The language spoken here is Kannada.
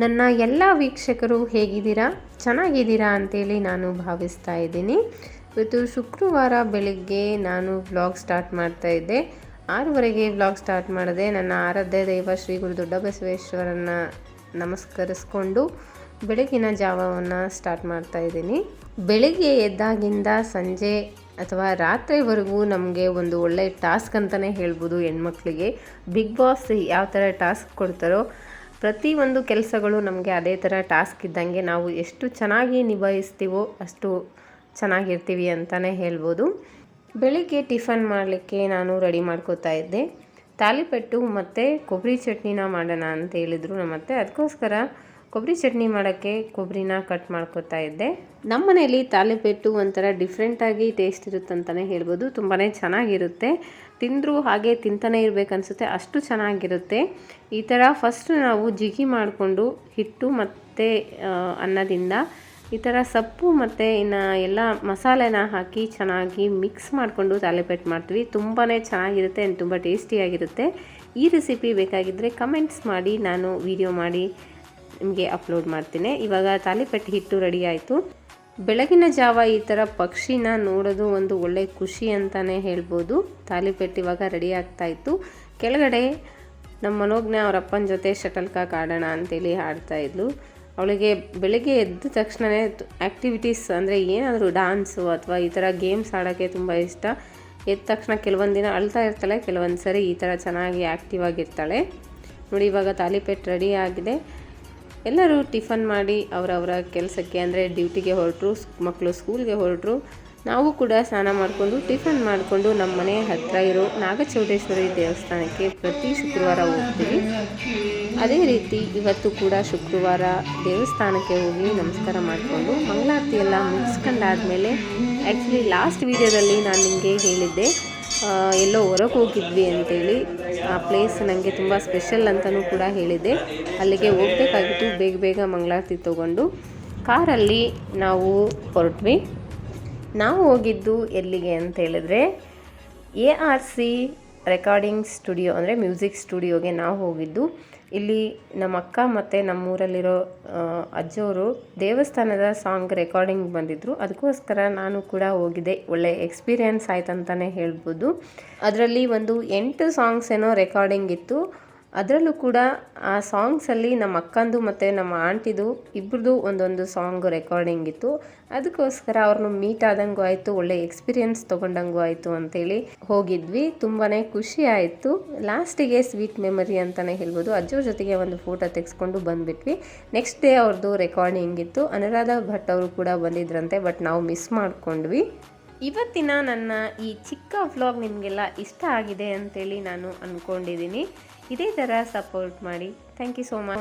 ನನ್ನ ಎಲ್ಲ ವೀಕ್ಷಕರು ಹೇಗಿದ್ದೀರಾ, ಚೆನ್ನಾಗಿದ್ದೀರಾ ಅಂತೇಳಿ ನಾನು ಭಾವಿಸ್ತಾ ಇದ್ದೀನಿ. ಇವತ್ತು ಶುಕ್ರವಾರ ಬೆಳಿಗ್ಗೆ ನಾನು ವ್ಲಾಗ್ ಸ್ಟಾರ್ಟ್ ಮಾಡ್ತಾ ಇದ್ದೆ. 6:30ಗೆ ವ್ಲಾಗ್ ಸ್ಟಾರ್ಟ್ ಮಾಡಿದೆ. ನನ್ನ ಆರಾಧ್ಯ ದೈವ ಶ್ರೀ ಗುರು ದೊಡ್ಡ ಬಸವೇಶ್ವರನ ನಮಸ್ಕರಿಸ್ಕೊಂಡು ಬೆಳಗಿನ ಜಾವವನ್ನು ಸ್ಟಾರ್ಟ್ ಮಾಡ್ತಾ ಇದ್ದೀನಿ. ಬೆಳಿಗ್ಗೆ ಎದ್ದಾಗಿಂದ ಸಂಜೆ ಅಥವಾ ರಾತ್ರಿವರೆಗೂ ನಮಗೆ ಒಂದು ಒಳ್ಳೆ ಟಾಸ್ಕ್ ಅಂತಲೇ ಹೇಳ್ಬೋದು. ಹೆಣ್ಮಕ್ಳಿಗೆ ಬಿಗ್ ಬಾಸ್ ಯಾವ ಥರ ಟಾಸ್ಕ್ ಕೊಡ್ತಾರೋ ಪ್ರತಿಯೊಂದು ಕೆಲಸಗಳು ನಮಗೆ ಅದೇ ಥರ ಟಾಸ್ಕ್ ಇದ್ದಂಗೆ ನಾವು ಎಷ್ಟು ಚೆನ್ನಾಗಿ ನಿಭಾಯಿಸ್ತೀವೋ ಅಷ್ಟು ಚೆನ್ನಾಗಿರ್ತೀವಿ ಅಂತಲೇ ಹೇಳ್ಬೋದು. ಬೆಳಿಗ್ಗೆ ಟಿಫನ್ ಮಾಡಲಿಕ್ಕೆ ನಾನು ರೆಡಿ ಮಾಡ್ಕೋತಾ ಇದ್ದೆ. ತಾಲಿಪೆಟ್ಟು ಮತ್ತು ಕೊಬ್ಬರಿ ಚಟ್ನಿನ ಮಾಡೋಣ ಅಂತ ಹೇಳಿದರು ನಮ್ಮತ್ತೆ. ಅದಕ್ಕೋಸ್ಕರ ಕೊಬ್ಬರಿ ಚಟ್ನಿ ಮಾಡೋಕ್ಕೆ ಕೊಬ್ಬರಿನ ಕಟ್ ಮಾಡ್ಕೋತಾ ಇದ್ದೆ. ನಮ್ಮ ಮನೇಲಿ ತಾಲಿಪೆಟ್ಟು ಒಂಥರ ಡಿಫ್ರೆಂಟಾಗಿ ಟೇಸ್ಟ್ ಇರುತ್ತೆ ಅಂತಲೇ ಹೇಳ್ಬೋದು. ತುಂಬಾ ಚೆನ್ನಾಗಿರುತ್ತೆ. ತಿಂದರೂ ಹಾಗೆ ತಿಂತಾನೆ ಇರಬೇಕನ್ಸುತ್ತೆ, ಅಷ್ಟು ಚೆನ್ನಾಗಿರುತ್ತೆ. ಈ ಥರ ಫಸ್ಟ್ ನಾವು ಜಿಗಿ ಮಾಡಿಕೊಂಡು ಹಿಟ್ಟು ಮತ್ತು ಅನ್ನದಿಂದ ಈ ಥರ ಸೊಪ್ಪು ಮತ್ತು ಇನ್ನು ಎಲ್ಲ ಮಸಾಲೆನ ಹಾಕಿ ಚೆನ್ನಾಗಿ ಮಿಕ್ಸ್ ಮಾಡಿಕೊಂಡು ತಾಲಿಪೆಟ್ಟು ಮಾಡ್ತೀವಿ. ತುಂಬಾ ಚೆನ್ನಾಗಿರುತ್ತೆ ಆ್ಯಂಡ್ ತುಂಬ ಟೇಸ್ಟಿಯಾಗಿರುತ್ತೆ. ಈ ರೆಸಿಪಿ ಬೇಕಾಗಿದ್ದರೆ ಕಮೆಂಟ್ಸ್ ಮಾಡಿ, ನಾನು ವಿಡಿಯೋ ಮಾಡಿ ನಿಮಗೆ ಅಪ್ಲೋಡ್ ಮಾಡ್ತೀನಿ. ಇವಾಗ ತಾಲಿಪೆಟ್ಟು ಹಿಟ್ಟು ರೆಡಿ ಆಯಿತು. ಬೆಳಗಿನ ಜಾವ ಈ ಥರ ಪಕ್ಷಿನ ನೋಡೋದು ಒಂದು ಒಳ್ಳೆ ಖುಷಿ ಅಂತಲೇ ಹೇಳ್ಬೋದು. ತಾಲಿಪೆಟ್ಟು ಇವಾಗ ರೆಡಿ ಆಗ್ತಾಯಿತ್ತು. ಕೆಳಗಡೆ ನಮ್ಮ ಮನೋಜ್ಞ ಅವ್ರ ಅಪ್ಪನ ಜೊತೆ ಶಟಲ್ ಕಾಕ್ ಆಡೋಣ ಅಂತೇಳಿ ಆಡ್ತಾಯಿದ್ಲು. ಅವಳಿಗೆ ಬೆಳಗ್ಗೆ ಎದ್ದ ತಕ್ಷಣವೇ ಆ್ಯಕ್ಟಿವಿಟೀಸ್ ಅಂದರೆ ಏನಾದರೂ ಡಾನ್ಸು ಅಥವಾ ಈ ಥರ ಗೇಮ್ಸ್ ಆಡೋಕ್ಕೆ ತುಂಬ ಇಷ್ಟ. ಎದ್ದ ತಕ್ಷಣ ಕೆಲವೊಂದು ದಿನ ಅಳ್ತಾ ಇರ್ತಾಳೆ, ಕೆಲವೊಂದು ಸರಿ ಈ ಥರ ಚೆನ್ನಾಗಿ ಆ್ಯಕ್ಟಿವ್ ಆಗಿರ್ತಾಳೆ. ನೋಡಿ ಇವಾಗ ತಾಲಿಪೆಟ್ಟು ರೆಡಿ ಆಗಿದೆ. ಎಲ್ಲರೂ ಟಿಫನ್ ಮಾಡಿ ಅವರವರ ಕೆಲಸಕ್ಕೆ ಅಂದರೆ ಡ್ಯೂಟಿಗೆ ಹೊರಟರು, ಮಕ್ಕಳು ಸ್ಕೂಲ್ಗೆ ಹೊರಟರು. ನಾವು ಕೂಡ ಸ್ನಾನ ಮಾಡಿಕೊಂಡು ಟಿಫನ್ ಮಾಡಿಕೊಂಡು ನಮ್ಮ ಮನೆ ಹತ್ತಿರ ಇರೋ ನಾಗಚೌಡೇಶ್ವರಿ ದೇವಸ್ಥಾನಕ್ಕೆ ಪ್ರತಿ ಶುಕ್ರವಾರ ಹೋಗ್ತೀವಿ. ಅದೇ ರೀತಿ ಇವತ್ತು ಕೂಡ ಶುಕ್ರವಾರ ದೇವಸ್ಥಾನಕ್ಕೆ ಹೋಗಿ ನಮಸ್ಕಾರ ಮಾಡಿಕೊಂಡು ಮಂಗಳಾರತಿ ಎಲ್ಲ ಮುಗಿಸ್ಕೊಂಡಾದ್ಮೇಲೆ, ಆ್ಯಕ್ಚುಲಿ ಲಾಸ್ಟ್ ವೀಡಿಯೋದಲ್ಲಿ ನಾನು ನಿಮಗೆ ಹೇಳಿದ್ದೆ ಎಲ್ಲೋ ಹೊರಗೆ ಹೋಗಿದ್ವಿ ಅಂತೇಳಿ. ಆ ಪ್ಲೇಸ್ ನನಗೆ ತುಂಬ ಸ್ಪೆಷಲ್ ಅಂತಲೂ ಕೂಡ ಹೇಳಿದ್ದೆ. ಅಲ್ಲಿಗೆ ಹೋಗಬೇಕಾಗಿತ್ತು. ಬೇಗ ಮಂಗಳಾರತಿ ತೊಗೊಂಡು ಕಾರಲ್ಲಿ ನಾವು ಹೊರಟ್ವಿ. ನಾವು ಹೋಗಿದ್ದು ಎಲ್ಲಿಗೆ ಅಂತ ಹೇಳಿದ್ರೆ ARC ರೆಕಾರ್ಡಿಂಗ್ ಸ್ಟುಡಿಯೋ ಅಂದರೆ ಮ್ಯೂಸಿಕ್ ಸ್ಟುಡಿಯೋಗೆ ನಾವು ಹೋಗಿದ್ದು. ಇಲ್ಲಿ ನಮ್ಮ ಅಕ್ಕ ಮತ್ತು ನಮ್ಮೂರಲ್ಲಿರೋ ಅಜ್ಜವರು ದೇವಸ್ಥಾನದ ಸಾಂಗ್ ರೆಕಾರ್ಡಿಂಗ್ ಬಂದಿದ್ದರು. ಅದಕ್ಕೋಸ್ಕರ ನಾನು ಕೂಡ ಹೋಗಿದ್ದೆ. ಒಳ್ಳೆ ಎಕ್ಸ್ಪೀರಿಯನ್ಸ್ ಆಯ್ತು ಅಂತಲೇ ಹೇಳ್ಬೋದು. ಅದರಲ್ಲಿ ಒಂದು 8 ಸಾಂಗ್ಸ್ ಏನೋ ರೆಕಾರ್ಡಿಂಗ್ ಇತ್ತು. ಅದರಲ್ಲೂ ಕೂಡ ಆ ಸಾಂಗ್ಸಲ್ಲಿ ನಮ್ಮ ಅಕ್ಕಂದು ಮತ್ತು ನಮ್ಮ ಆಂಟಿದು ಇಬ್ಬರದು ಒಂದೊಂದು ಸಾಂಗ್ ರೆಕಾರ್ಡಿಂಗ್ ಇತ್ತು. ಅದಕ್ಕೋಸ್ಕರ ಅವ್ರನ್ನ ಮೀಟ್ ಆದಂಗೂ ಆಯಿತು, ಒಳ್ಳೆ ಎಕ್ಸ್ಪೀರಿಯನ್ಸ್ ತೊಗೊಂಡಂಗೂ ಆಯಿತು ಅಂತೇಳಿ ಹೋಗಿದ್ವಿ. ತುಂಬಾ ಖುಷಿ ಆಯಿತು. ಲಾಸ್ಟಿಗೆ ಸ್ವೀಟ್ ಮೆಮರಿ ಅಂತಲೇ ಹೇಳ್ಬೋದು. ಅಜ್ಜವ್ರ ಜೊತೆಗೆ ಒಂದು ಫೋಟೋ ತೆಗೆಸ್ಕೊಂಡು ಬಂದುಬಿಟ್ವಿ. ನೆಕ್ಸ್ಟ್ ಡೇ ಅವ್ರದ್ದು ರೆಕಾರ್ಡಿಂಗ್ ಇತ್ತು. ಅನುರಾಧ ಭಟ್ ಅವರು ಕೂಡ ಬಂದಿದ್ರಂತೆ, ಬಟ್ ನಾವು ಮಿಸ್ ಮಾಡ್ಕೊಂಡ್ವಿ. ಇವತ್ತಿನ ನನ್ನ ಈ ಚಿಕ್ಕ ವ್ಲಾಗ್ ನಿಮಗೆಲ್ಲ ಇಷ್ಟ ಆಗಿದೆ ಅಂತೇಳಿ ನಾನು ಅಂದ್ಕೊಂಡಿದ್ದೀನಿ. ಇದೇ ಥರ ಸಪೋರ್ಟ್ ಮಾಡಿ. Thank you so much.